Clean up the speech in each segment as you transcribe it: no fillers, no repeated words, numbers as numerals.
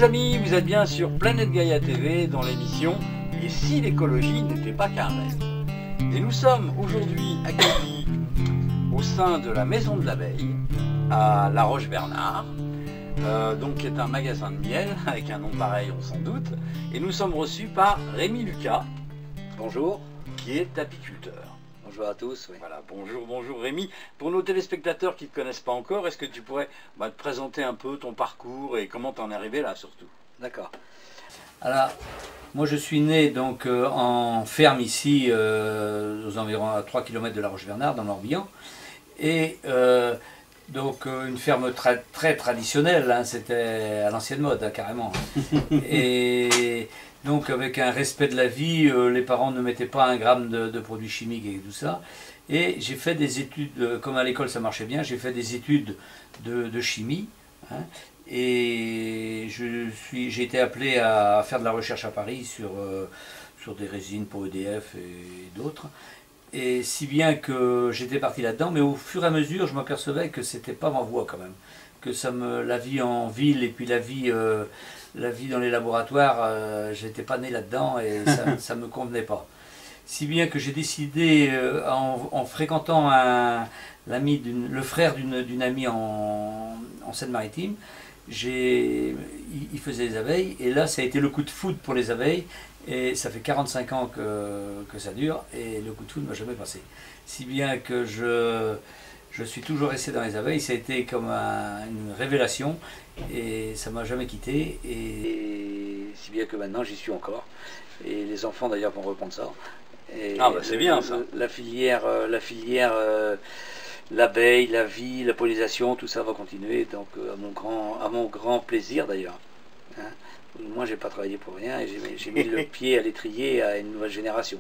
les amis, vous êtes bien sur Planète Gaïa TV dans l'émission « Et si l'écologie n'était pas qu'un rêve ?» Et nous sommes aujourd'hui accueillis au sein de la Maison de l'Abeille à La Roche-Bernard, donc qui est un magasin de miel avec un nom pareil on s'en doute. Et nous sommes reçus par Rémi Lucas, bonjour, qui est apiculteur. Bonjour à tous. Oui. Voilà, bonjour Rémi. Pour nos téléspectateurs qui ne te connaissent pas encore, est-ce que tu pourrais te présenter un peu ton parcours et comment tu en es arrivé là surtout? D'accord. Alors, moi je suis né donc en ferme ici, aux environs à 3 km de La Roche-Bernard, dans l'Orbihan. Et donc une ferme très traditionnelle, hein, c'était à l'ancienne mode, hein, carrément. Et donc avec un respect de la vie, les parents ne mettaient pas un gramme de produits chimiques et tout ça. Et j'ai fait des études, comme à l'école ça marchait bien, j'ai fait des études de chimie. Hein, et j'ai été appelé à faire de la recherche à Paris sur des résines pour EDF et d'autres. Et si bien que j'étais parti là-dedans, mais au fur et à mesure je m'apercevais que c'était pas ma voie quand même. Que la vie en ville et puis la vie dans les laboratoires, j'étais pas né là-dedans et ça me convenait pas. Si bien que j'ai décidé, en fréquentant le frère d'une amie en Seine-Maritime, il faisait des abeilles et là ça a été le coup de foudre pour les abeilles et ça fait 45 ans que ça dure et le coup de foudre ne m'a jamais passé. Si bien que je suis toujours resté dans les abeilles, ça a été comme une révélation et ça m'a jamais quitté et si bien que maintenant j'y suis encore et les enfants d'ailleurs vont reprendre ça. Et ah bah c'est bien ça. La filière l'abeille, la vie, la pollinisation, tout ça va continuer donc à mon grand plaisir d'ailleurs. Hein. Moi j'ai pas travaillé pour rien et j'ai mis le pied à l'étrier à une nouvelle génération.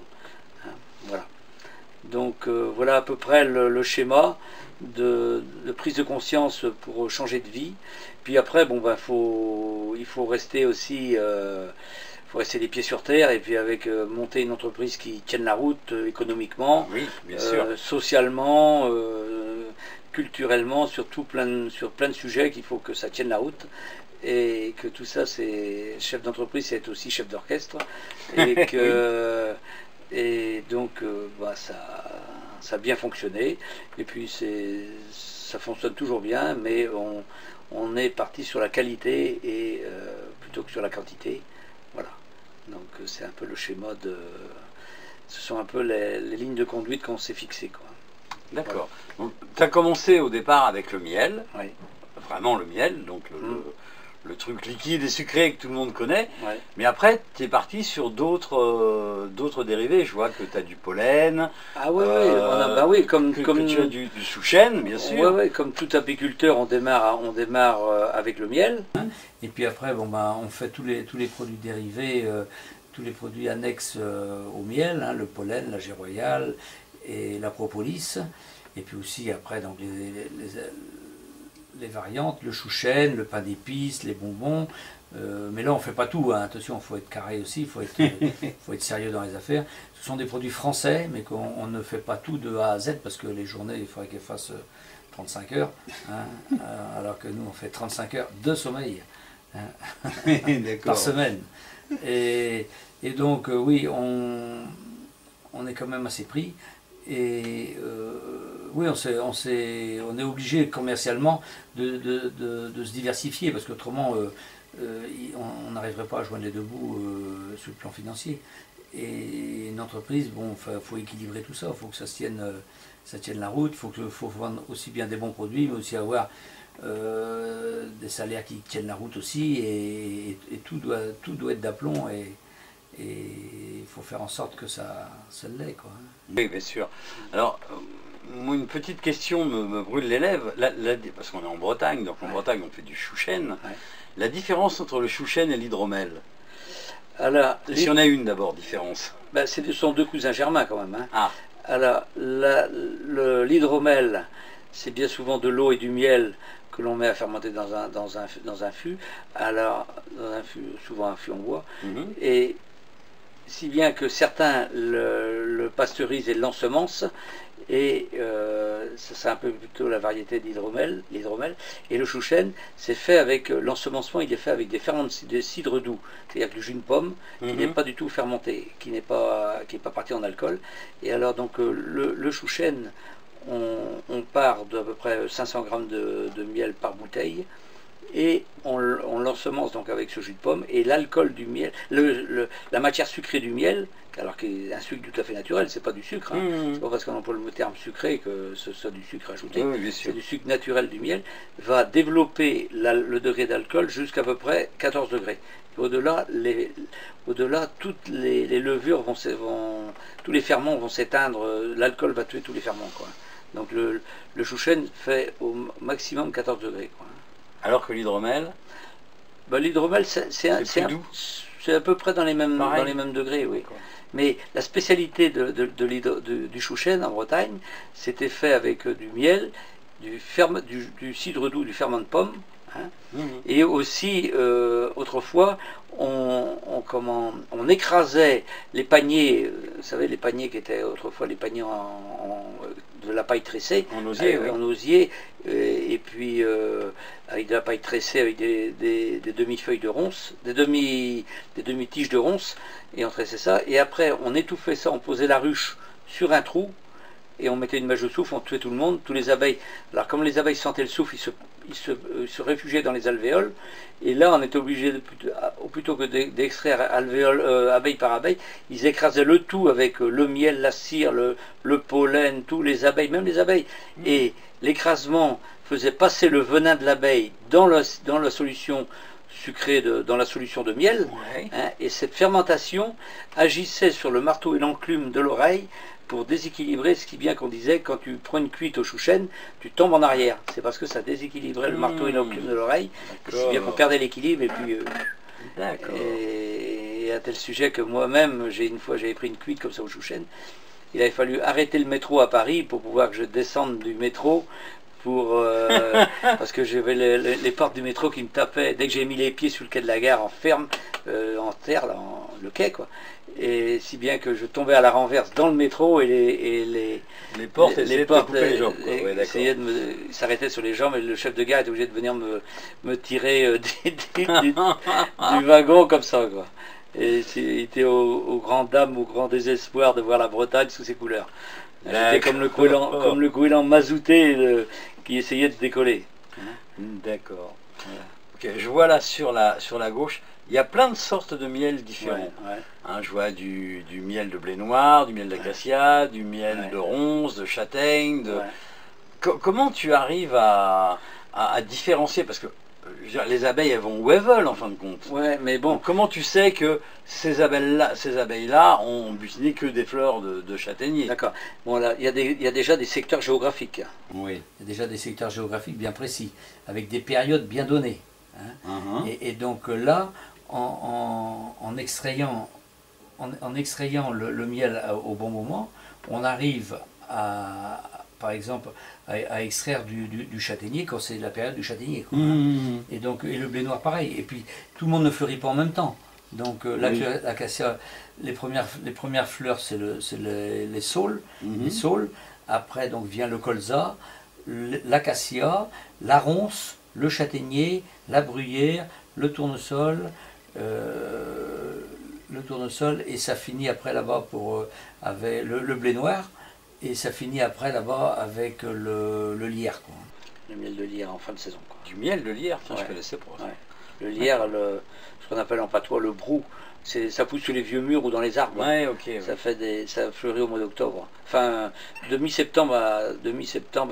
Hein. Voilà. Donc voilà à peu près le schéma de prise de conscience pour changer de vie. Puis après, bon ben il faut rester aussi, faut rester les pieds sur terre et puis monter une entreprise qui tienne la route économiquement, oui, bien sûr. Socialement, culturellement, sur plein de sujets qu'il faut que ça tienne la route. Et que tout ça, c'est chef d'entreprise, c'est aussi chef d'orchestre. Et que et donc ça a bien fonctionné et puis ça fonctionne toujours bien, mais on est parti sur la qualité et plutôt que sur la quantité. Voilà, donc c'est un peu le schéma ce sont un peu les lignes de conduite qu'on s'est fixées, quoi. D'accord. Voilà. Tu as commencé au départ avec le miel, oui. Vraiment le miel, donc le truc liquide et sucré que tout le monde connaît, ouais. Mais après tu es parti sur d'autres dérivés, je vois que tu as du pollen, ah oui, oui, comme tu as du chouchen bien sûr. Oui, comme tout apiculteur on démarre avec le miel, et puis après on fait tous les produits dérivés, tous les produits annexes au miel, hein, le pollen, la géroyale et la propolis, et puis aussi après donc les variantes, le chouchen, le pain d'épices, les bonbons, mais là on ne fait pas tout, hein. Attention, il faut être carré aussi, il faut être sérieux dans les affaires. Ce sont des produits français, mais qu'on ne fait pas tout de A à Z, parce que les journées, il faudrait qu'elles fassent 35 heures, hein, alors que nous on fait 35 heures de sommeil, hein, par semaine. Et donc oui, on est quand même assez pris. Et oui, on est obligé commercialement de se diversifier parce qu'autrement on n'arriverait pas à joindre les deux bouts sur le plan financier. Et une entreprise, bon, faut équilibrer tout ça, il faut que ça tienne la route, il faut vendre aussi bien des bons produits, mais aussi avoir des salaires qui tiennent la route aussi, et tout doit être d'aplomb. Et il faut faire en sorte que ça l'est, quoi. Oui, bien sûr. Alors, une petite question me brûle les lèvres, parce qu'on est en Bretagne, donc en Bretagne on fait du chouchen. Ouais. La différence entre le chouchen et l'hydromel? Alors, si on a une d'abord différence. Ben, ce sont deux cousins germains quand même. Hein. Ah. Alors, l'hydromel, c'est bien souvent de l'eau et du miel que l'on met à fermenter dans un fût. Alors, dans un fût, souvent un fût en bois. Et si bien que certains le le pasteurise et le l'ensemence. Et c'est un peu plutôt la variété d'hydromel. Et le chouchen, c'est fait avec l'ensemencement, il est fait avec des ferments de cidre doux, c'est-à-dire que le jus de pomme qui n'est pas du tout fermenté, qui n'est pas parti en alcool. Et alors donc le chouchen, on part d'à peu près 500 grammes de miel par bouteille. Et on l'ensemence donc avec ce jus de pomme, et l'alcool du miel, la matière sucrée du miel, alors qu'il y a un sucre tout à fait naturel, c'est pas du sucre, hein. C'est pas parce qu'on emploie le terme sucré que ce soit du sucre ajouté, c'est du sucre naturel du miel, va développer le degré d'alcool jusqu'à peu près 14 degrés. Au-delà, toutes les levures tous les ferments vont s'éteindre, l'alcool va tuer tous les ferments, quoi. Donc le chouchen fait au maximum 14 degrés, quoi. Alors que l'hydromel, l'hydromel, c'est à peu près dans les mêmes degrés, oui. Mais la spécialité du chouchen en Bretagne, c'était fait avec du miel, du cidre doux, du ferment de pomme, hein. Et aussi, autrefois, on écrasait les paniers, vous savez, les paniers qui étaient autrefois les paniers de la paille tressée, en osier, et puis avec de la paille tressée, avec des demi-feuilles de ronces, des demi-tiges de ronces, et on tressait ça, et après on étouffait ça, on posait la ruche sur un trou, et on mettait une mèche de soufre, on tuait tout le monde, tous les abeilles. Alors comme les abeilles sentaient le soufre, ils se réfugiaient dans les alvéoles, et là on était obligé, plutôt que d'extraire abeille par abeille, ils écrasaient le tout avec le miel, la cire, le pollen, tous les abeilles, même les abeilles, et l'écrasement faisait passer le venin de l'abeille dans la solution sucrée, dans la solution de miel, hein, et cette fermentation agissait sur le marteau et l'enclume de l'oreille pour déséquilibrer, ce qui bien qu'on disait, quand tu prends une cuite au chouchen, tu tombes en arrière. C'est parce que ça déséquilibrait le marteau et l'enclume de l'oreille, si bien qu'on perdait l'équilibre, et puis... et à tel sujet que moi-même, une fois j'avais pris une cuite comme ça au chouchen, il avait fallu arrêter le métro à Paris pour pouvoir que je descende du métro, parce que j'avais les portes du métro qui me tapaient. Dès que j'ai mis les pieds sur le quai de la gare en terre, là, le quai, quoi. Et si bien que je tombais à la renverse dans le métro, et les portes essayaient de s'arrêter sur les jambes, et le chef de gare était obligé de venir me tirer du wagon comme ça, quoi. Et c'était au grand dam, au grand désespoir de voir la Bretagne sous ses couleurs. J'étais comme le goéland mazouté qui essayait de décoller. D'accord. Ok, je vois là sur la gauche, il y a plein de sortes de miel différents. Hein, je vois du miel de blé noir, du miel d'acacia, du miel de ronce, de châtaigne. Comment tu arrives à différencier? Parce que les abeilles, elles vont où elles veulent en fin de compte. Ouais, mais bon. Comment tu sais que ces abeilles-là ont butiné que des fleurs de châtaignier? D'accord. Bon, là, il y a déjà des secteurs géographiques. Oui, il y a déjà des secteurs géographiques bien précis, avec des périodes bien données. Hein. Et donc là, en extrayant le miel au bon moment, on arrive par exemple, à extraire du châtaignier quand c'est la période du châtaignier, quoi. Et donc, et le blé noir pareil. Et puis tout le monde ne fleurit pas en même temps. Donc l'acacia, les premières fleurs, c'est les saules, les saules. Après donc vient le colza, l'acacia, la ronce, le châtaignier, la bruyère, le tournesol, et ça finit après là-bas avec le blé noir. Et ça finit après là-bas avec le lierre, quoi. Le miel de lierre en fin de saison, quoi. Du miel de lierre, je connaissais pas. Le lierre, ce qu'on appelle en patois le brou, ça pousse sur les vieux murs ou dans les arbres. Ça fleurit au mois d'octobre. Enfin, de mi-septembre à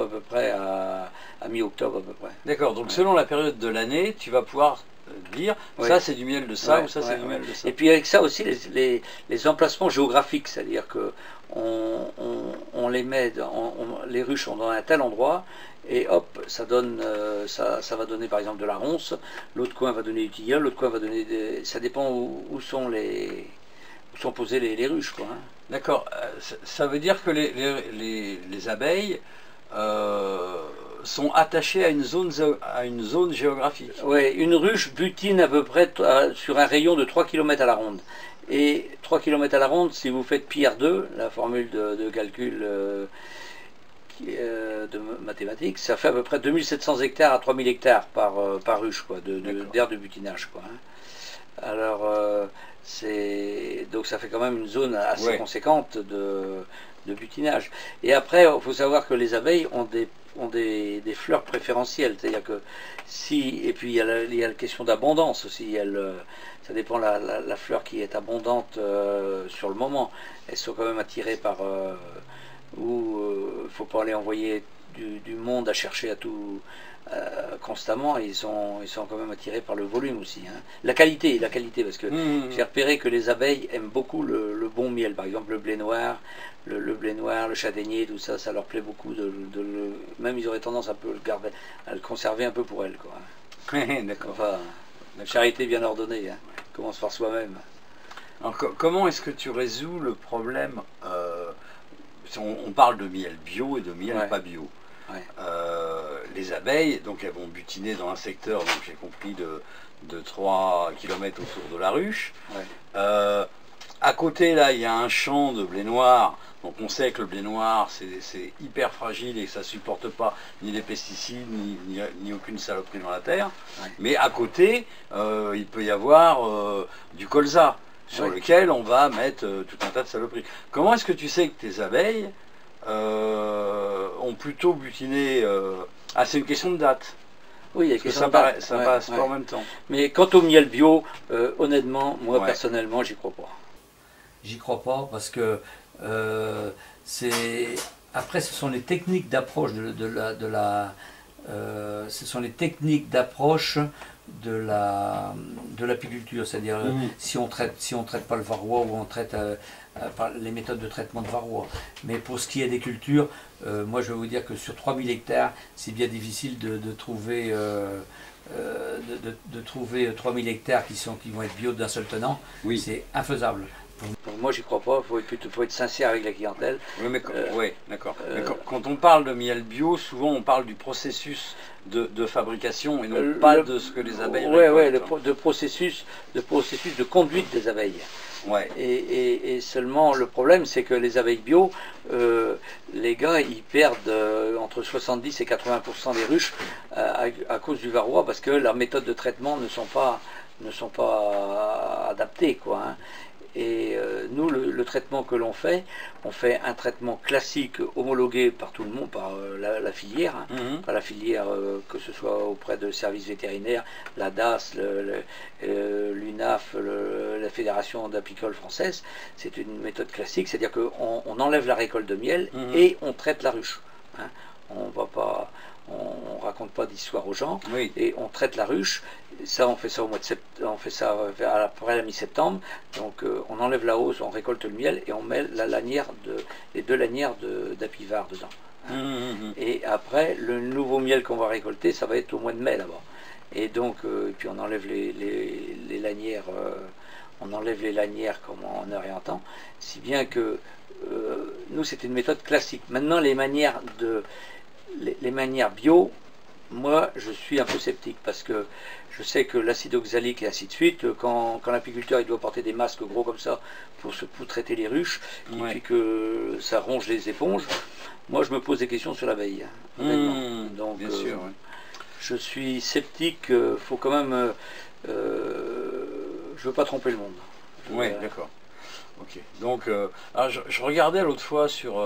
peu près à mi-octobre à peu près. D'accord, donc selon la période de l'année, tu vas pouvoir dire ça c'est du miel de ça ou ça c'est du miel de ça. Et puis avec ça aussi les emplacements géographiques, c'est-à-dire que on les met, les ruches sont dans un tel endroit, et hop, ça va donner par exemple de la ronce, l'autre coin va donner du tilleul, l'autre coin va donner ça dépend où sont posées les ruches, quoi. Hein. D'accord, ça veut dire que les abeilles sont attachés à une zone géographique. Oui, une ruche butine à peu près sur un rayon de 3 km à la ronde. Et 3 km à la ronde, si vous faites pi R2, la formule de calcul de mathématiques, ça fait à peu près 2700 hectares à 3000 hectares par ruche, quoi, d'aire de butinage, quoi, hein. Alors, donc ça fait quand même une zone assez conséquente de butinage. Et après, il faut savoir que les abeilles ont des fleurs préférentielles, c'est-à-dire que et puis il y a la question d'abondance aussi, ça dépend la fleur qui est abondante sur le moment. Elles sont quand même attirées par... il ne faut pas aller envoyer du monde à chercher à tout... constamment, ils sont quand même attirés par le volume aussi, hein. La qualité, parce que j'ai repéré que les abeilles aiment beaucoup le bon miel, par exemple le blé noir, le châtaignier, tout ça, ça leur plaît beaucoup même ils auraient tendance à le conserver un peu pour elles, quoi. D'accord. Enfin, la charité bien ordonnée, hein, commence par soi-même. Alors, comment est-ce que tu résous le problème on parle de miel bio et de miel pas bio. Ouais. Les abeilles, donc elles vont butiner dans un secteur, donc j'ai compris, de 3 km autour de la ruche. Ouais. À côté, là, il y a un champ de blé noir. Donc on sait que le blé noir, c'est hyper fragile et que ça ne supporte pas ni les pesticides, ni aucune saloperie dans la terre. Ouais. Mais à côté, il peut y avoir du colza, sur lequel on va mettre tout un tas de saloperies. Comment est-ce que tu sais que tes abeilles ont plutôt butiné c'est une question de date. Oui, parce que ça passe pas en même temps. Mais quant au miel bio, honnêtement, moi personnellement, j'y crois pas. J'y crois pas parce que après, ce sont les techniques d'approche ce sont les techniques d'approche de l'apiculture, c'est-à-dire si on traite pas le varroa ou on traite par les méthodes de traitement de varroa. Mais pour ce qui est des cultures, moi je vais vous dire que sur 3000 hectares, c'est bien difficile de trouver 3000 hectares qui vont être bio d'un seul tenant. Oui. C'est infaisable. Donc moi j'y crois pas, faut être sincère avec la clientèle. Oui, mais d'accord. Quand on parle de miel bio, souvent on parle du processus de fabrication et non pas de ce que les abeilles récoltent. Oui, de processus de conduite des abeilles. Ouais. Et seulement le problème c'est que les abeilles bio, les gars ils perdent entre 70 et 80% des ruches à cause du varroa parce que leurs méthodes de traitement ne sont pas adaptées, quoi, hein. Et nous, le traitement que l'on fait, on fait un traitement classique homologué par tout le monde, par la filière, hein, par la filière que ce soit auprès de services vétérinaires, la DAS, l'UNAF, la Fédération d'apicole française. C'est une méthode classique, c'est-à-dire qu'on enlève la récolte de miel et on traite la ruche, hein. On raconte pas d'histoire aux gens, et on traite la ruche. Ça, on fait ça au mois de septembre, on fait ça après la mi-septembre. Donc on enlève la hausse, on récolte le miel et on met les 2 lanières d'apivard dedans, hein. Et après, le nouveau miel qu'on va récolter, ça va être au mois de mai là-bas. Et donc, puis on enlève les lanières, comme en heure et en temps, si bien que nous, c'était une méthode classique. Maintenant, les manières bio, moi je suis un peu sceptique parce que je sais que l'acide oxalique et ainsi de suite, quand l'apiculteur il doit porter des masques gros comme ça pour traiter les ruches, et puis que ça ronge les éponges, moi je me pose des questions sur l'abeille, hein, donc bien sûr, je suis sceptique. Faut quand même je veux pas tromper le monde. Oui, d'accord. Ok. Donc alors je regardais l'autre fois sur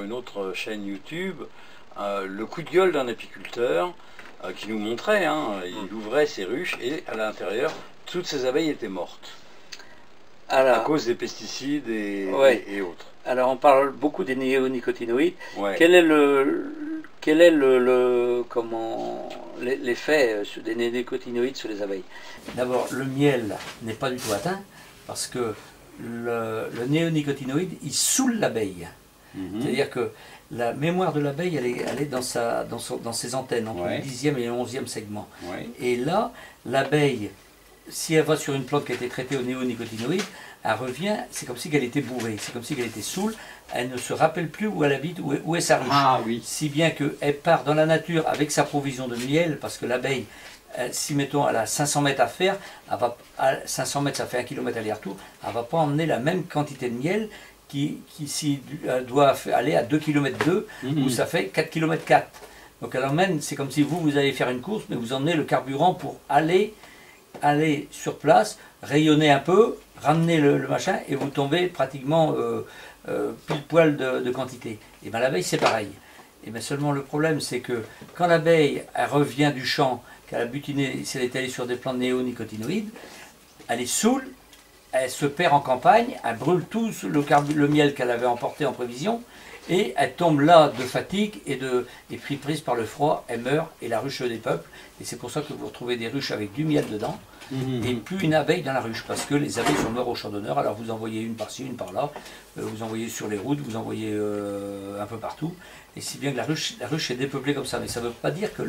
une autre chaîne YouTube le coup de gueule d'un apiculteur qui nous montrait, hein, il ouvrait ses ruches et à l'intérieur, toutes ses abeilles étaient mortes. Alors, à cause des pesticides et autres. Alors on parle beaucoup des néonicotinoïdes. Quel est l'effet des néonicotinoïdes sur les abeilles? D'abord, le miel n'est pas du tout atteint parce que le néonicotinoïde, il saoule l'abeille. C'est-à-dire que la mémoire de l'abeille, elle est dans ses antennes, entre le 10e et le 11e segment. Et là, l'abeille, si elle va sur une plante qui a été traitée aux néonicotinoïdes, elle revient, c'est comme si elle était bourrée, c'est comme si elle était saoule, elle ne se rappelle plus où elle habite, où est sa ruche. Ah oui. Si bien qu'elle part dans la nature avec sa provision de miel, parce que l'abeille, si mettons elle a 500 mètres à faire, à 500 mètres ça fait 1 km aller-retour, elle ne va pas emmener la même quantité de miel qui doit aller à 2 km 2, où ça fait 4 km 4. Donc elle emmène, c'est comme si vous allez faire une course, mais vous emmenez le carburant pour aller sur place, rayonner un peu, ramener le machin, et vous tombez pratiquement pile poil de quantité. Et bien l'abeille c'est pareil. Et bien seulement le problème c'est que quand l'abeille elle revient du champ, qu'elle a butiné, si elle est allée sur des plantes néonicotinoïdes, elle est saoule, elle se perd en campagne, elle brûle tout le miel qu'elle avait emporté en prévision, et elle tombe là de fatigue et puis prise par le froid, elle meurt, et la ruche se dépeuple. Et c'est pour ça que vous retrouvez des ruches avec du miel dedans, et plus une abeille dans la ruche, parce que les abeilles sont mortes au champ d'honneur. Alors vous envoyez une par-ci, une par-là, vous envoyez sur les routes, vous envoyez un peu partout, et si bien que la ruche est dépeuplée comme ça. Mais ça ne veut pas dire que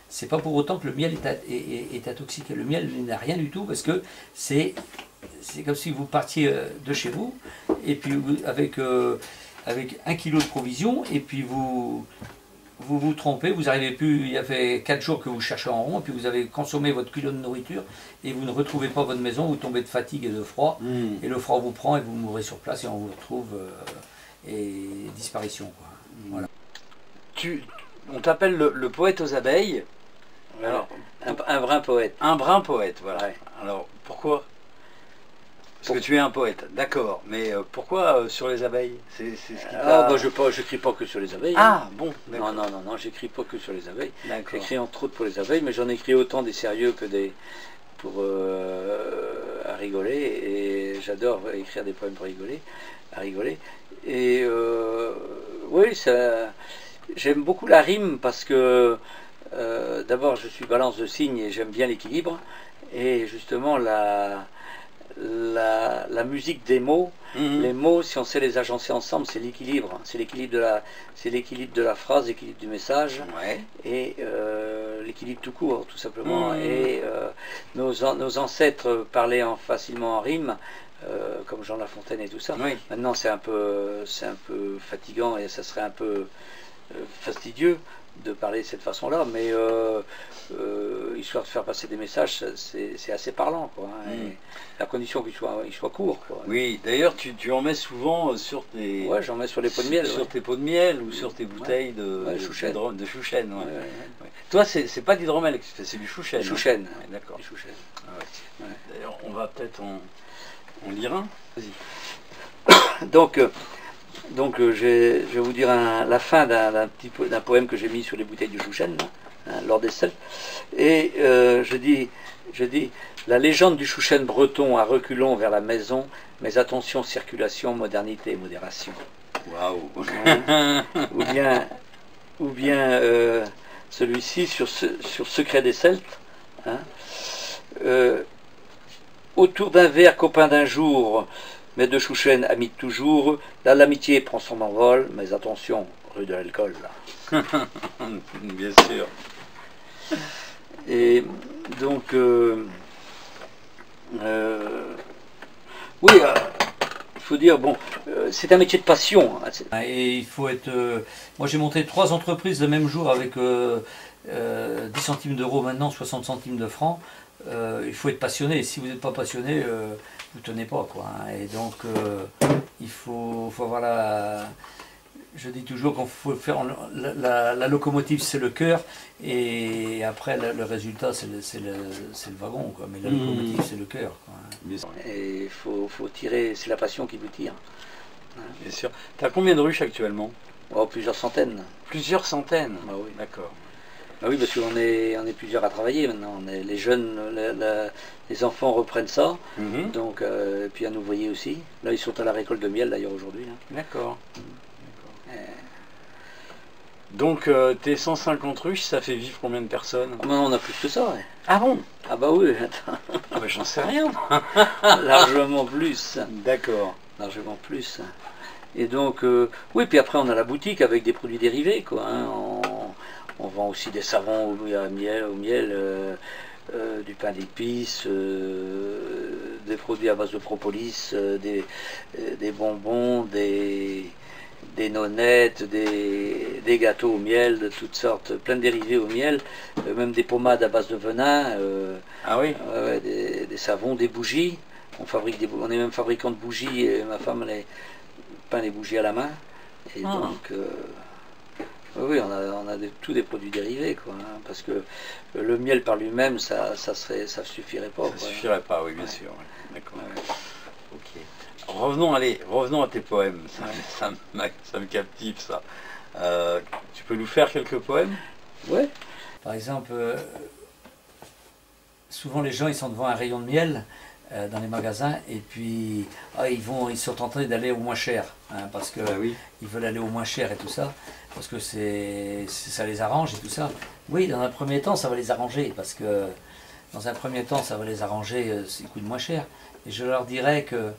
c'est pas pour autant que le miel est intoxiqué. Le miel n'a rien du tout, parce que c'est comme si vous partiez de chez vous, et puis avec 1 kilo de provisions, et puis vous trompez, vous arrivez plus, il y a fait 4 jours que vous cherchez en rond, et puis vous avez consommé votre kilo de nourriture, et vous ne retrouvez pas votre maison, vous tombez de fatigue et de froid, et le froid vous prend, et vous mourrez sur place, et on vous retrouve, et disparition, quoi. Voilà. On t'appelle le poète aux abeilles. Alors, Un brin poète. un brin poète, voilà. Ouais. Alors, pourquoi? Parce que tu es un poète, d'accord. Mais pourquoi sur les abeilles? C'est ce qui Ah, bah, je n'écris pas que sur les abeilles. Ah, bon, Non, j'écris pas que sur les abeilles. d'accord. J'écris entre autres pour les abeilles, mais j'en écris autant des sérieux que à rigoler. Et j'adore écrire des poèmes pour à rigoler. Et oui, j'aime beaucoup la rime parce que d'abord je suis balance de signes et j'aime bien l'équilibre. Et justement la musique des mots, les mots, si on sait les agencer ensemble, c'est l'équilibre. C'est l'équilibre de la phrase, l'équilibre du message, Ouais. et l'équilibre tout court, tout simplement. Et nos ancêtres parlaient facilement en rime, comme Jean La Fontaine et tout ça. Oui. Maintenant, c'est un peu fatigant et ça serait un peu fastidieux de parler de cette façon-là, mais histoire de faire passer des messages, c'est assez parlant, quoi. Et la condition qu'il soit court, quoi. Oui, d'ailleurs, tu en mets souvent sur tes... Ouais, j'en mets sur les pots de miel. Sur tes pots de miel ou sur tes bouteilles de chouchen. de chouchen. Ouais. Ouais. Toi, c'est pas d'hydromel que tu fais, c'est du chouchen. Chouchen. Ouais, d'accord. Du chouchen. Ah ouais. Ouais. D'ailleurs, on va peut-être en lire un. Vas-y. Donc je vais vous dire la fin d'un poème que j'ai mis sur les bouteilles du chouchen, lors des Celtes. Et je dis, la légende du chouchen breton à reculons vers la maison, mais attention, circulation, modernité et modération. Waouh. Ou bien celui-ci sur Secret des Celtes. Hein. Autour d'un verre, copain d'un jour, mais de chouchen, amis de toujours, là l'amitié prend son envol, mais attention, rue de l'alcool. Bien sûr. Et donc, oui, il faut dire, bon, c'est un métier de passion. Hein, et il faut être... moi j'ai monté 3 entreprises le même jour avec 10 centimes d'euros maintenant, 60 centimes de francs. Il faut être passionné. Si vous n'êtes pas passionné, vous ne tenez pas, quoi. Hein. Et donc, il faut avoir la... Je dis toujours qu'on faut faire... La locomotive, c'est le cœur. Et après, le résultat, c'est le wagon, quoi. Mais la locomotive, c'est le cœur, quoi. Et il faut tirer... C'est la passion qui vous tire. Hein. Bien sûr. Tu as combien de ruches actuellement? Oh, plusieurs centaines. Plusieurs centaines. Ah oui. D'accord. Ah oui, parce qu'on est plusieurs à travailler maintenant. Les jeunes, les enfants reprennent ça. Donc, puis un ouvrier aussi. Là, ils sont à la récolte de miel d'ailleurs aujourd'hui. D'accord. Donc, tes 150 ruches, ça fait vivre combien de personnes? Maintenant, on a plus que ça. Ouais. Ah bon? Ah bah oui. Ah bah, j'en sais rien. Largement plus. D'accord. Largement plus. Et donc, oui, puis après, on a la boutique avec des produits dérivés, quoi. Hein. On vend aussi des savons au miel, du pain d'épices, de des produits à base de propolis, des bonbons, des nonnettes, des gâteaux au miel, de toutes sortes, plein de dérivés au miel, même des pommades à base de venin, Ah oui? des savons, des bougies. On est même fabricant de bougies et ma femme elle peint les bougies à la main. Et donc, oui, on a tous des produits dérivés, quoi, hein, parce que le miel par lui-même, ça suffirait pas. Ça suffirait pas, oui, bien sûr. Ouais. D'accord. Ok. Revenons à tes poèmes. Ça me captive, ça. Tu peux nous faire quelques poèmes? Ouais. Par exemple, souvent les gens ils sont devant un rayon de miel dans les magasins et puis ils sont tentés d'aller au moins cher, hein, parce que ils veulent aller au moins cher et tout ça, parce que ça les arrange et tout ça. Oui, dans un premier temps ça va les arranger, parce que dans un premier temps ça va les arranger, ça coûte moins cher. Et je leur dirais que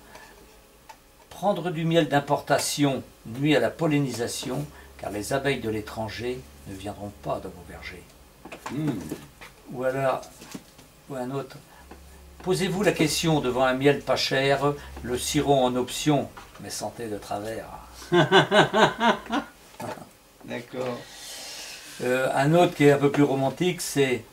prendre du miel d'importation nuit à la pollinisation, car les abeilles de l'étranger ne viendront pas dans vos vergers. Ou alors, ou un autre, posez-vous la question devant un miel pas cher, le sirop en option, mais sentez de travers. D'accord. Un autre qui est un peu plus romantique, c'est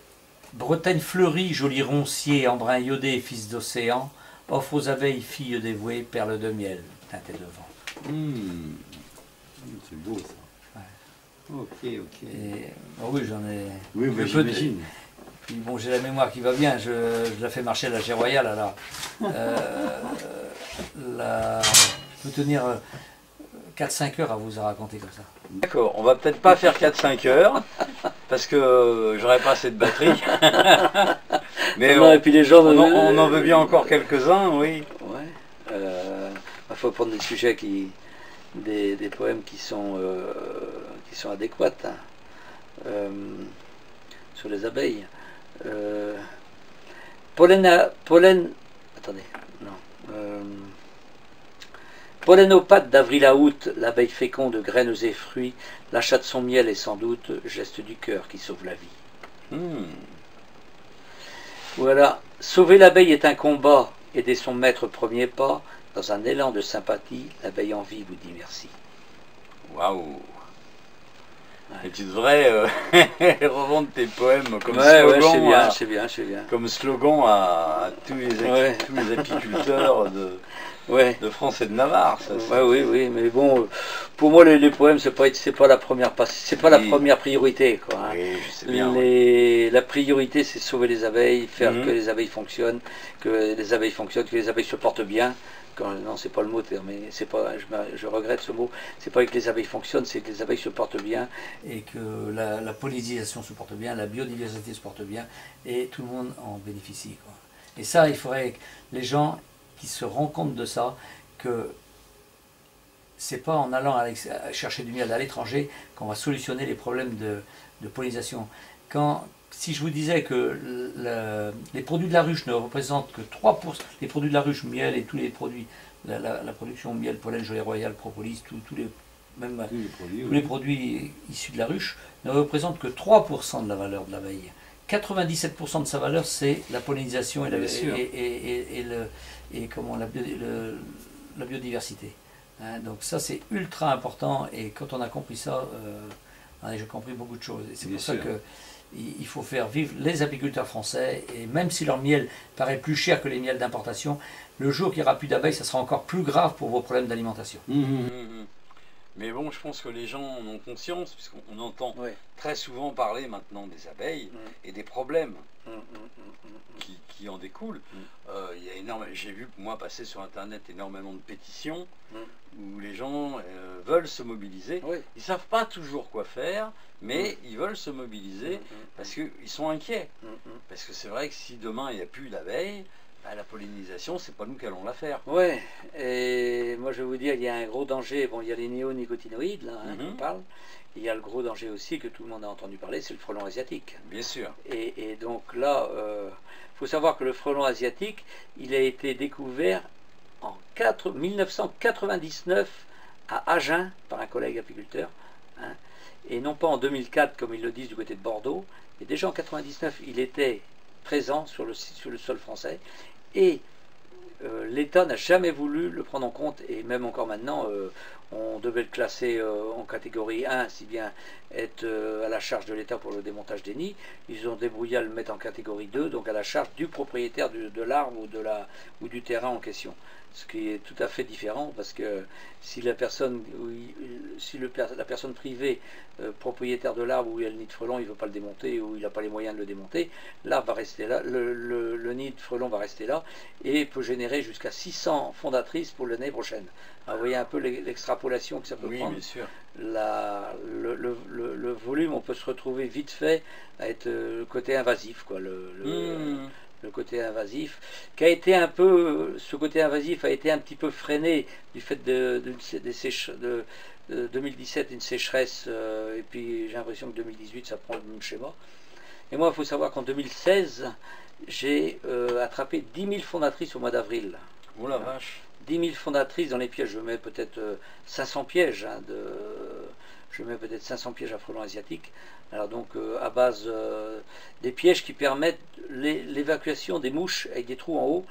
Bretagne fleurie, joli roncier, embrun iodé, fils d'océan, offre aux abeilles, filles dévouées, perles de miel, teintées de vent. C'est beau ça. Ouais. Ok. Et, oui, j'en ai. Oui, j'imagine. Puis bon, j'ai la mémoire qui va bien, je la fais marcher à la G Royale, alors. Je peux tenir 4-5 heures à vous raconter comme ça. D'accord, on va peut-être pas faire 4-5 heures, parce que j'aurais pas assez de batterie. Mais non, et puis les gens on en veut bien encore quelques-uns, oui. Ouais. Il faut prendre des sujets des poèmes qui sont adéquats, hein. Sur les abeilles. Attendez, non. Pollen aux pattes d'avril à août, l'abeille féconde, graines et fruits, l'achat de son miel est sans doute geste du cœur qui sauve la vie. Voilà, sauver l'abeille est un combat, aider son maître premier pas, dans un élan de sympathie, l'abeille en vie vous dit merci. Waouh! Et tu devrais revendre tes poèmes comme slogan, c'est bien. Comme slogan à tous les apiculteurs de France et de Navarre. Ça, oui, mais bon, pour moi les poèmes c'est pas la première la première priorité, quoi, hein. Oui, je sais bien. La priorité c'est sauver les abeilles, faire que les abeilles fonctionnent, que les abeilles se portent bien. Non, c'est pas le mot, mais c'est pas, je regrette ce mot. C'est pas que les abeilles fonctionnent, c'est que les abeilles se portent bien et que la pollinisation se porte bien, la biodiversité se porte bien et tout le monde en bénéficie, quoi. Et ça, il faudrait que les gens qui se rendent compte de ça, que c'est pas en allant chercher du miel à l'étranger qu'on va solutionner les problèmes de pollinisation. Si je vous disais que les produits de la ruche ne représentent que 3%, les produits de la ruche, miel et tous les produits, la production miel, pollen, gelée royale, propolis, tous les produits issus de la ruche, ne représentent que 3% de la valeur de l'abeille. 97% de sa valeur, c'est la pollinisation et la biodiversité. Hein, donc ça, c'est ultra important, et quand on a compris ça, j'ai compris beaucoup de choses. Et c'est pour ça que il faut faire vivre les apiculteurs français, et même si leur miel paraît plus cher que les miels d'importation, le jour qu'il n'y aura plus d'abeilles, ça sera encore plus grave pour vos problèmes d'alimentation. Mais bon, je pense que les gens en ont conscience, puisqu'on entend très souvent parler maintenant des abeilles et des problèmes qui en découlent. J'ai vu, moi, passer sur Internet énormément de pétitions où les gens veulent se mobiliser. Ils ne savent pas toujours quoi faire, mais ils veulent se mobiliser parce qu'ils sont inquiets. Parce que c'est vrai que si demain il n'y a plus d'abeilles, la pollinisation, c'est pas nous qui allons la faire. Ouais, et moi je vais vous dire, il y a un gros danger. Bon, il y a les néonicotinoïdes, là, qu'on parle. Il y a le gros danger aussi que tout le monde a entendu parler, c'est le frelon asiatique. Bien sûr. Et donc là, faut savoir que le frelon asiatique, il a été découvert en 1999 à Agen par un collègue apiculteur, hein, et non pas en 2004 comme ils le disent du côté de Bordeaux. Et déjà en 1999, il était présent sur le sol français. Et l'État n'a jamais voulu le prendre en compte, et même encore maintenant, on devait le classer en catégorie 1, si bien être à la charge de l'État pour le démontage des nids. Ils ont débrouillé à le mettre en catégorie 2, donc à la charge du propriétaire de l'arbre ou du terrain en question. Ce qui est tout à fait différent, parce que si la personne, la personne privée, propriétaire de l'arbre où il y a le nid de frelon, il ne veut pas le démonter ou il n'a pas les moyens de le démonter, l'arbre va rester là, le nid de frelon va rester là et peut générer jusqu'à 600 fondatrices pour l'année prochaine. Alors, vous voyez un peu l'extrapolation que ça peut prendre. Bien sûr. Le volume, on peut se retrouver vite fait à être le côté invasif, quoi. Le côté invasif, qui a été un peu, ce côté invasif a été un petit peu freiné du fait de 2017, une sécheresse, et puis j'ai l'impression que 2018, ça prend le même schéma. Et moi, il faut savoir qu'en 2016, j'ai attrapé 10 000 fondatrices au mois d'avril. Oh la vache! 10 000 fondatrices dans les pièges, je mets peut-être 500 pièges, hein, je mets peut-être 500 pièges à frelons asiatiques. Alors donc à base des pièges qui permettent l'évacuation des mouches avec des trous en haut,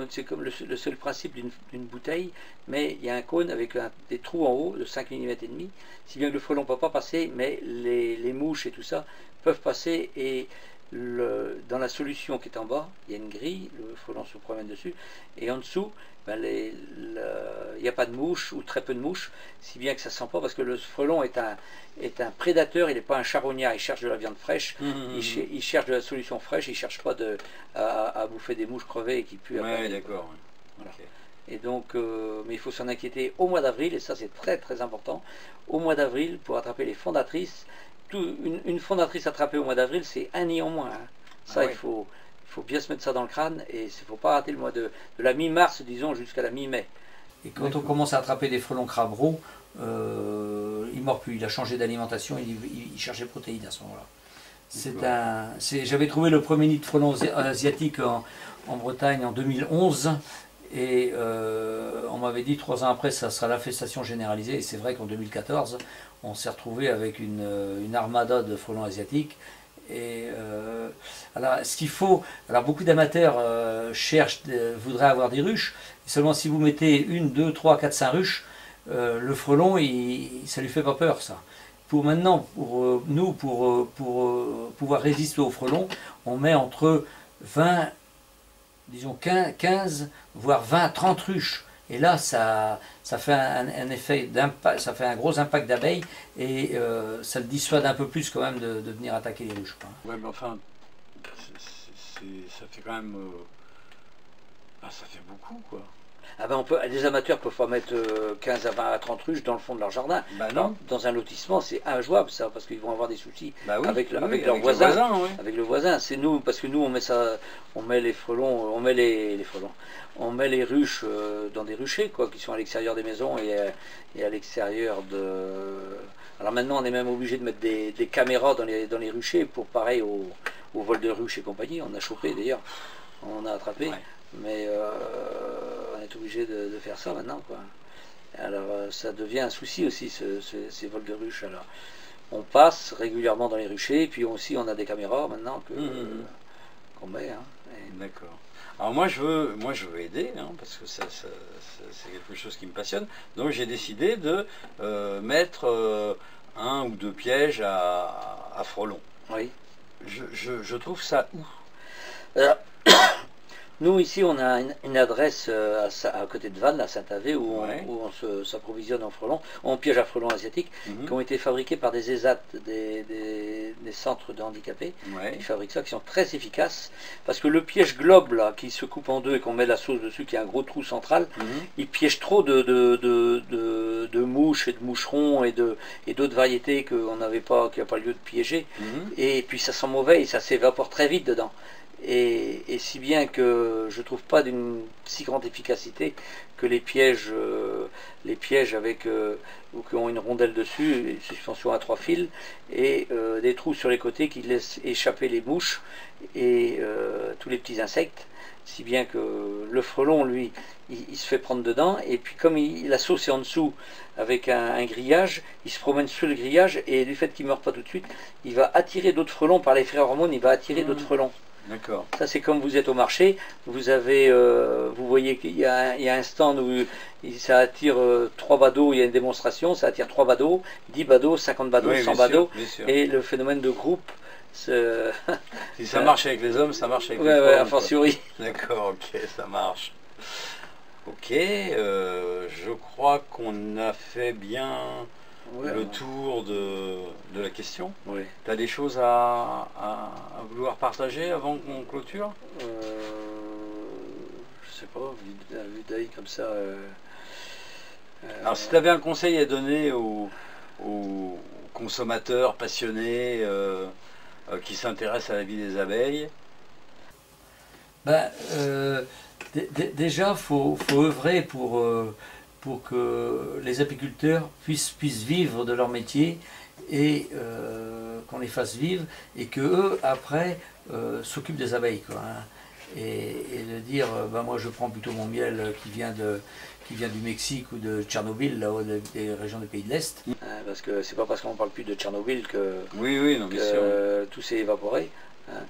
c'est comme le seul principe d'une bouteille, mais il y a un cône avec des trous en haut de 5 mm et demi, si bien que le frelon ne peut pas passer, mais les mouches et tout ça peuvent passer, et dans la solution qui est en bas, il y a une grille, le frelon se promène dessus, et en dessous, ben il n'y a pas de mouches ou très peu de mouches, si bien que ça ne sent pas, parce que le frelon est un prédateur, il n'est pas un charognard, il cherche de la viande fraîche, il cherche de la solution fraîche, il ne cherche pas à bouffer des mouches crevées et qui puent. Ouais, d'accord. Voilà. Okay. Et donc, mais il faut s'en inquiéter au mois d'avril, et ça c'est très très important, au mois d'avril, pour attraper les fondatrices. Une fondatrice attrapée au mois d'avril, c'est un nid en moins. Hein. Ça, il faut bien se mettre ça dans le crâne, et il ne faut pas rater le mois de la mi-mars, disons, jusqu'à la mi-mai. Et quand on commence à attraper des frelons crabreaux, il ne mord plus, il a changé d'alimentation, il cherche des protéines à ce moment-là. J'avais trouvé le premier nid de frelons asiatiques en Bretagne en 2011, et on m'avait dit 3 ans après ça sera l'infestation généralisée, et c'est vrai qu'en 2014 on s'est retrouvé avec une armada de frelons asiatiques. Et alors ce qu'il faut, alors beaucoup d'amateurs voudraient avoir des ruches, et seulement si vous mettez 1, 2, 3, 4, 5 ruches, le frelon ça lui fait pas peur, ça. Pour pouvoir résister aux frelons, on met entre 20, disons 15, voire 20, 30 ruches. Et là, ça fait un effet d'impact, ça fait un gros impact d'abeilles, et ça le dissuade un peu plus quand même de venir attaquer les ruches. Ouais, mais enfin, ça fait quand même, ça fait beaucoup, quoi. Ah ben les amateurs peuvent pas mettre 15 à 20 à 30 ruches dans le fond de leur jardin. Bah non. Dans un lotissement, c'est injouable, ça, parce qu'ils vont avoir des soucis avec leurs voisins. Oui. Avec le voisin. C'est nous, parce que nous on met ça, on met les frelons, on met les ruches dans des ruchers, quoi, qui sont à l'extérieur des maisons et à l'extérieur de. Alors maintenant, on est même obligé de mettre des caméras dans les ruchers pour pareil au vol de ruches et compagnie. On a chopé d'ailleurs, on a attrapé. Ouais. Mais on est obligé de faire ça maintenant, quoi. Alors ça devient un souci aussi, ces vols de ruches. Alors on passe régulièrement dans les ruchers, et puis aussi on a des caméras maintenant qu'on met. Hein. D'accord. Alors moi je veux aider, hein, parce que c'est quelque chose qui me passionne. Donc j'ai décidé de mettre 1 ou 2 pièges à frelons. Oui. Je trouve ça où? Nous, ici, on a une adresse à côté de Vannes, à Saint-Avé, où on s'approvisionne en frelons, en pièges à frelons asiatiques, qui ont été fabriqués par des ESAT, des centres de handicapés, qui fabriquent ça, qui sont très efficaces, parce que le piège globe, là, qui se coupe en deux et qu'on met la sauce dessus, qui a un gros trou central, il piège trop de mouches et de moucherons et d'autres variétés qu'on n'avait pas, qu'il n'y a pas lieu de piéger, et puis ça sent mauvais et ça s'évapore très vite dedans. Et si bien que je ne trouve pas d'une si grande efficacité que les pièges avec ou qui ont une rondelle dessus, une suspension à 3 fils et des trous sur les côtés qui laissent échapper les mouches et tous les petits insectes, si bien que le frelon, lui, il se fait prendre dedans, et puis comme la sauce est en dessous avec un grillage, il se promène sur le grillage, et du fait qu'il ne meurt pas tout de suite, il va attirer d'autres frelons par les phéromones, il va attirer d'autres frelons. D'accord. Ça, c'est comme vous êtes au marché, vous avez, vous voyez qu'il y a un stand où ça attire 3 badauds, il y a une démonstration, ça attire 3 badauds, 10 badauds, 50 badauds, Oui, 100 bien sûr, badauds, bien sûr. et le phénomène de groupe, Si ça marche avec les hommes, ça marche avec les ouais, femmes. a fortiori. D'accord, ok, ça marche. Ok, je crois qu'on a fait bien le tour de la question. Oui. Tu as des choses à vouloir partager avant qu'on clôture? Je sais pas, vue d'œil comme ça. Alors si tu avais un conseil à donner aux consommateurs passionnés qui s'intéressent à la vie des abeilles? Ben, déjà, il faut œuvrer pour que les apiculteurs puissent vivre de leur métier et qu'on les fasse vivre et qu'eux, après, s'occupent des abeilles, quoi, hein. Et de dire, ben moi je prends plutôt mon miel qui vient du Mexique ou de Tchernobyl, là-haut des régions des pays de l'Est. Parce que c'est pas parce qu'on ne parle plus de Tchernobyl que, Oui, non, bien sûr. tout s'est évaporé, hein.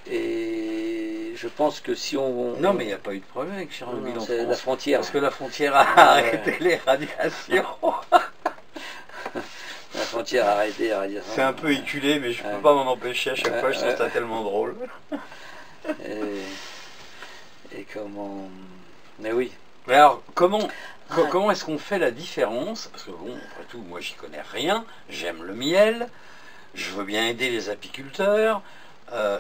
Et je pense que si on... Non, mais il n'y a pas eu de problème avec Tchernobyl en c'est France. la frontière. Parce que la frontière a arrêté les radiations. La frontière a arrêté les radiations. C'est un peu éculé, mais je ne peux pas m'en empêcher. À chaque fois, je trouve ça tellement drôle. Et comment... Mais oui. Mais alors, comment est-ce qu'on fait la différence? Parce que bon, après tout, moi j'y connais rien, j'aime le miel, je veux bien aider les apiculteurs,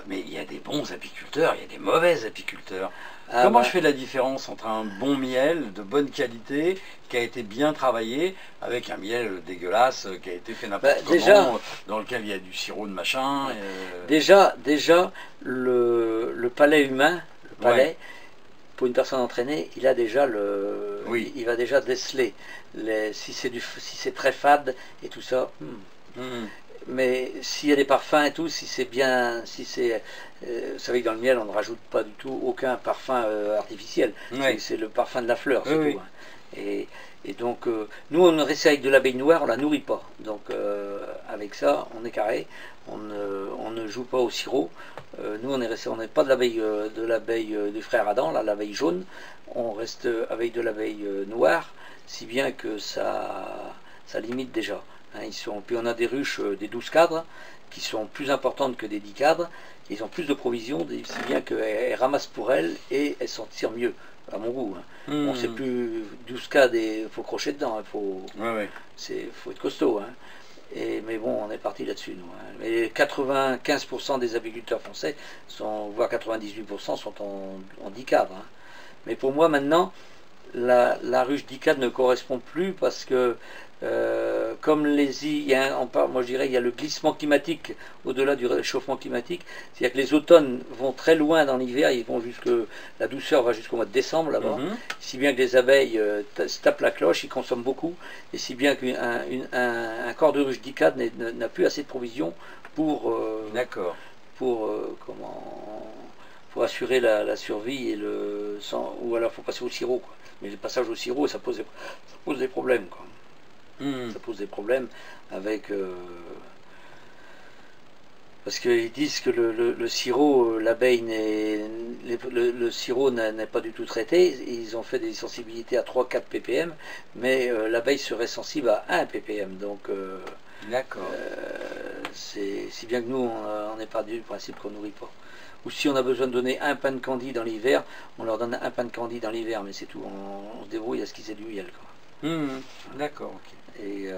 mais il y a des bons apiculteurs, il y a des mauvais apiculteurs. Comment je fais la différence entre un bon miel de bonne qualité, qui a été bien travaillé, avec un miel dégueulasse, qui a été fait n'importe comment, dans lequel il y a du sirop de machin Déjà, le palais humain, pour une personne entraînée, il a déjà il va déjà déceler si c'est très fade et tout ça. Mais s'il y a des parfums et tout, si c'est bien, vous savez que dans le miel on ne rajoute pas du tout aucun parfum artificiel. C'est le parfum de la fleur, c'est tout. Hein. Et donc nous on reste avec de l'abeille noire, on la nourrit pas. Donc avec ça on est carré. On ne joue pas au sirop. Nous on n'est pas de l'abeille du frère Adam, là, l'abeille jaune. On reste avec de l'abeille noire, si bien que ça limite déjà. Hein, puis on a des ruches, des 12 cadres, qui sont plus importantes que des 10 cadres. Ils ont plus de provisions, si bien qu'elles ramassent pour elles et elles s'en tirent mieux, à mon goût. Hein. Bon, c'est plus 12 cadres, il faut crocher dedans, il faut être costaud. Hein. Mais bon, on est parti là-dessus, nous. Hein. Mais 95% des apiculteurs français, voire 98%, sont en 10 cadres. Hein. Mais pour moi, maintenant, la ruche 10 cadres ne correspond plus parce que, comme moi je dirais, il y a le glissement climatique au-delà du réchauffement climatique. C'est-à-dire que les automnes vont très loin dans l'hiver, la douceur va jusqu'au mois de décembre là-bas. Si bien que les abeilles se tapent la cloche, ils consomment beaucoup. Et si bien qu'un corps de ruche 10 cadres n'a plus assez de provisions pour assurer la survie ou alors il faut passer au sirop, quoi. Mais le passage au sirop, ça pose des problèmes, quoi. Ça pose des problèmes avec parce qu'ils disent que le sirop, l'abeille le sirop n'est pas du tout traité. Ils ont fait des sensibilités à 3-4 ppm, mais l'abeille serait sensible à 1 ppm. Donc si bien que nous on est parti du principe qu'on nourrit pas. Ou si on a besoin de donner un pain de candy dans l'hiver, on leur donne un pain de candy dans l'hiver, mais c'est tout. On se débrouille à ce qu'ils aient du miel, quoi. D'accord, ok. Et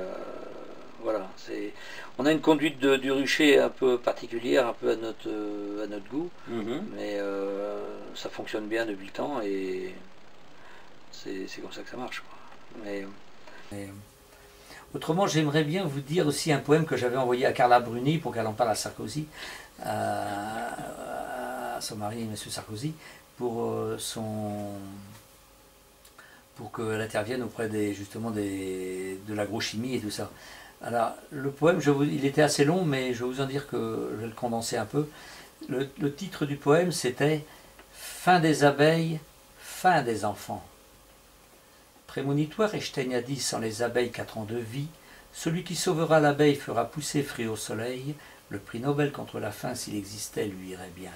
voilà, on a une conduite du rucher un peu particulière, un peu à notre goût, mais ça fonctionne bien depuis le temps et c'est comme ça que ça marche, quoi. Autrement, j'aimerais bien vous dire aussi un poème que j'avais envoyé à Carla Bruni pour qu'elle en parle à Sarkozy, à son mari, M. Sarkozy, pour qu'elle intervienne auprès justement de l'agrochimie et tout ça. Alors, le poème, il était assez long, mais je vais vous en dire que je vais le condenser un peu. Le titre du poème, c'était « Fin des abeilles, fin des enfants ». Prémonitoire Einstein a dit, sans les abeilles 4 ans de vie, celui qui sauvera l'abeille fera pousser fruit au soleil, le prix Nobel contre la faim, s'il existait, lui irait bien.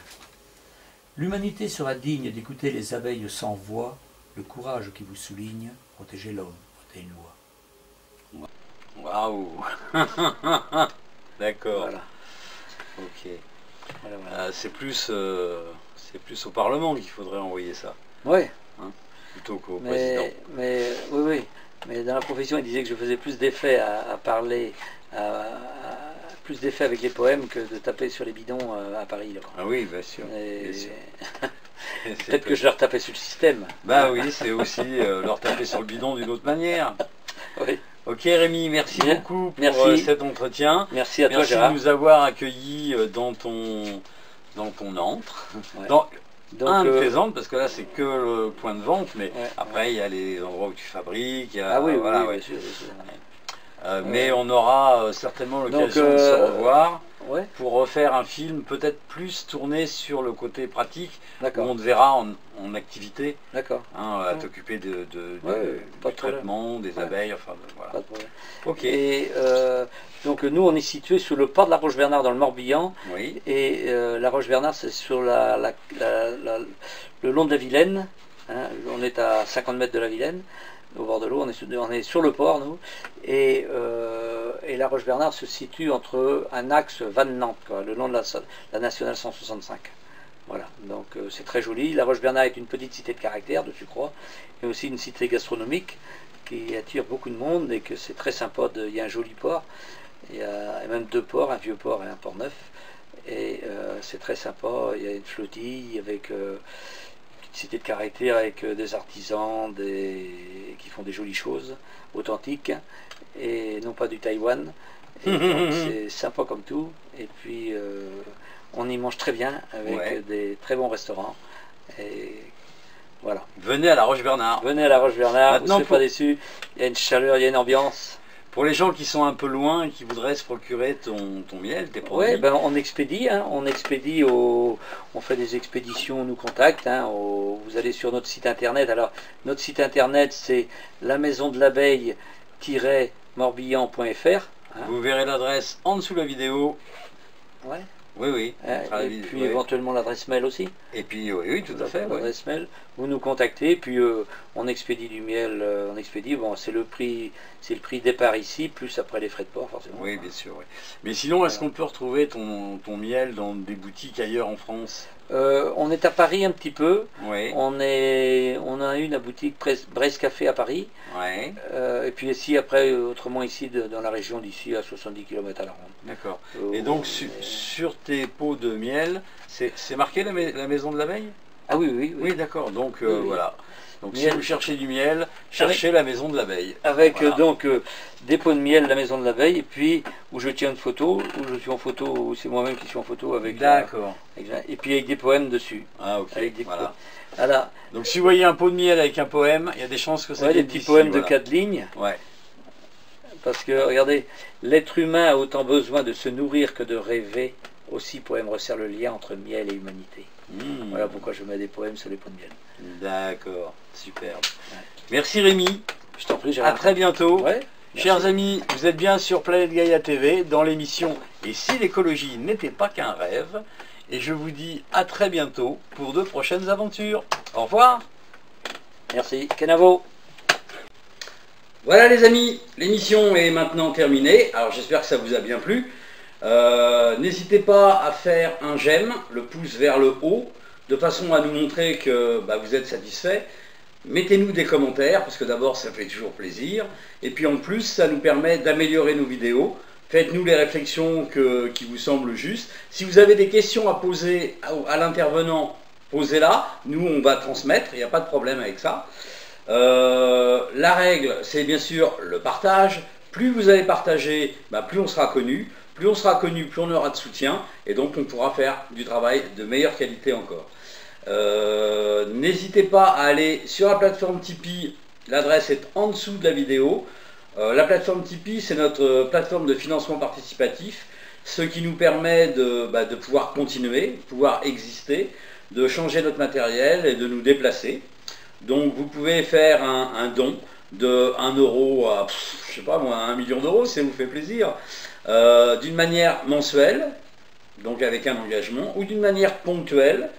L'humanité sera digne d'écouter les abeilles sans voix, le courage qui vous souligne, protégez l'homme, votez une loi. Waouh. D'accord. Voilà. Ok. Voilà, voilà. C'est plus au Parlement qu'il faudrait envoyer ça, Ouais. plutôt qu'au président. Mais oui, oui. Mais dans la profession, il disait que je faisais plus d'effets à parler, plus d'effets avec les poèmes que de taper sur les bidons à Paris. Là. Ah oui, bien sûr. Et... Bien sûr. Peut-être que je leur tapais sur le système. Bah oui, c'est aussi leur taper sur le bidon d'une autre manière. Oui. Ok Rémi, merci Bien. beaucoup pour Merci. cet entretien. Merci à toi, Merci Gérard. de nous avoir accueillis dans ton antre. Ouais. Dans Donc, un de tes antres, parce que là c'est que le point de vente, mais ouais, après il y a les endroits où tu fabriques. Il y a, Ah oui, voilà, oui, ouais. bien sûr. Bien sûr. Mais on aura certainement l'occasion Donc, de se revoir Ouais, pour refaire un film peut-être plus tourné sur le côté pratique, où d'accord, on te verra en activité, d'accord. à Ouais. t'occuper Ouais, pas du de problème. traitement, des Ouais. abeilles, enfin voilà. Pas de problème. Ok, Et donc nous, on est situé sous le port de la Roche-Bernard dans le Morbihan. oui, Et la Roche-Bernard, c'est sur le long de la Vilaine. Hein. On est à 50 mètres de la Vilaine, au bord de l'eau. On est sur le port, nous. Et la Roche-Bernard se situe entre un axe Vannes-Nantes, le long de la nationale 165. Voilà, donc c'est très joli. La Roche-Bernard est une petite cité de caractère, de surcroît, et aussi une cité gastronomique qui attire beaucoup de monde et que c'est très sympa. Il y a un joli port, il y a même deux ports, un vieux port et un port neuf. Et c'est très sympa, il y a une flottille avec une petite cité de caractère avec des artisans qui font des jolies choses authentiques et non pas du Taïwan. Et donc, c'est sympa comme tout. Et puis on y mange très bien avec Ouais. des très bons restaurants. Et voilà. venez à la Roche-Bernard. Venez à la Roche-Bernard, vous ne Maintenant, serez pas déçus. Il y a une chaleur, il y a une ambiance. Pour les gens qui sont un peu loin et qui voudraient se procurer ton miel, tes produits, Oui, ben on expédie, hein, on fait des expéditions, on nous contacte, hein, vous allez sur notre site internet. Alors notre site internet c'est lamaisondelabeille-morbihan.fr. Hein. vous verrez l'adresse en dessous de la vidéo. Ouais. Oui, oui. Et puis éventuellement l'adresse mail aussi. Et puis, oui, tout à fait. Ouais. L'adresse mail, vous nous contactez, puis on expédie du miel, on expédie, bon c'est le prix départ ici, plus après les frais de port forcément. Oui, bien sûr. Oui. Mais sinon, est-ce qu'on peut retrouver ton miel dans des boutiques ailleurs en France? On est à Paris un petit peu. Oui. On a une à boutique Braise Café à Paris. Ouais. Et puis ici, après, autrement ici, dans la région d'ici, à 70 km à la ronde. D'accord. Et donc, sur tes pots de miel, c'est marqué la maison de l'abeille? Ah oui, oui, oui. Oui, d'accord. Donc, Oui, oui. Voilà. Donc, si Miel. vous cherchez du miel, cherchez la maison de l'abeille. Avec Voilà. donc des pots de miel de la maison de l'abeille, et puis où je tiens une photo, où je suis en photo, où c'est moi-même qui suis en photo avec D'accord. et puis avec des poèmes dessus. Ah, ok. Avec des Voilà. Voilà. Donc, si vous voyez un pot de miel avec un poème, il y a des chances que ça Ouais, des vienne petits d'ici, poèmes voilà. de 4 lignes. Ouais. Parce que, regardez, l'être humain a autant besoin de se nourrir que de rêver. Aussi, poème resserre le lien entre miel et humanité. Mmh. Voilà pourquoi je mets des poèmes sur les pots de miel. D'accord. Superbe. Ouais. Merci Rémi. Je t'en prie, À Gérard. très bientôt. Ouais, Chers merci. amis, vous êtes bien sur Planète Gaïa TV dans l'émission Et si l'écologie n'était pas qu'un rêve, et je vous dis à très bientôt pour de prochaines aventures. Au revoir. Merci. Kenavo. Voilà les amis, l'émission est maintenant terminée. Alors j'espère que ça vous a bien plu. N'hésitez pas à faire un j'aime, le pouce vers le haut, de façon à nous montrer que vous êtes satisfait. Mettez-nous des commentaires, parce que d'abord ça fait toujours plaisir. Et puis en plus, ça nous permet d'améliorer nos vidéos. Faites-nous les réflexions qui vous semblent justes. Si vous avez des questions à poser à l'intervenant, posez-la. Nous, on va transmettre, il n'y a pas de problème avec ça. La règle, c'est bien sûr le partage. Plus vous allez partager, plus on sera connu. Plus on sera connu, plus on aura de soutien. Et donc, on pourra faire du travail de meilleure qualité encore. N'hésitez pas à aller sur la plateforme Tipeee. L'adresse est en dessous de la vidéo. La plateforme Tipeee, c'est notre plateforme de financement participatif, ce qui nous permet de pouvoir continuer, pouvoir exister, de changer notre matériel et de nous déplacer. Donc vous pouvez faire un don de 1 euro à, je sais pas moi, 1 million d'euros, si ça vous fait plaisir, d'une manière mensuelle, donc avec un engagement, ou d'une manière ponctuelle,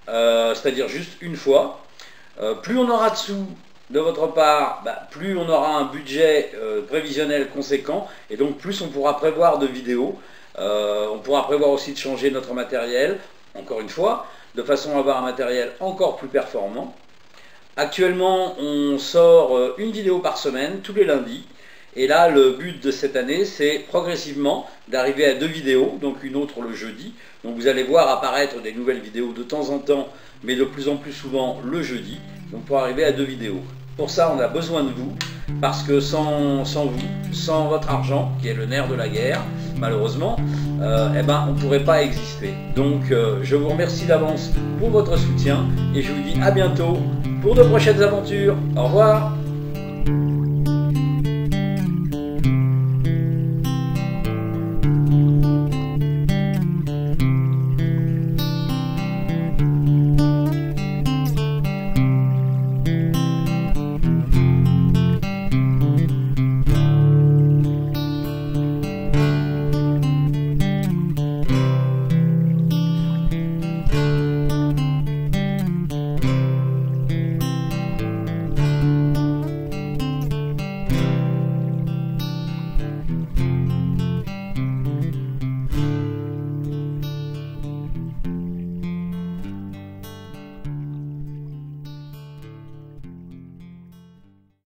c'est-à-dire juste une fois. Plus on aura de sous de votre part, plus on aura un budget prévisionnel conséquent, et donc plus on pourra prévoir de vidéos. On pourra prévoir aussi de changer notre matériel, encore une fois, de façon à avoir un matériel encore plus performant. Actuellement, on sort une vidéo par semaine, tous les lundis. Et là, le but de cette année, c'est progressivement d'arriver à 2 vidéos, donc une autre le jeudi. Donc vous allez voir apparaître des nouvelles vidéos de temps en temps, mais de plus en plus souvent le jeudi, donc pour arriver à 2 vidéos. Pour ça, on a besoin de vous, parce que sans vous, sans votre argent, qui est le nerf de la guerre, malheureusement, on ne pourrait pas exister. Donc je vous remercie d'avance pour votre soutien, et je vous dis à bientôt pour de prochaines aventures. Au revoir.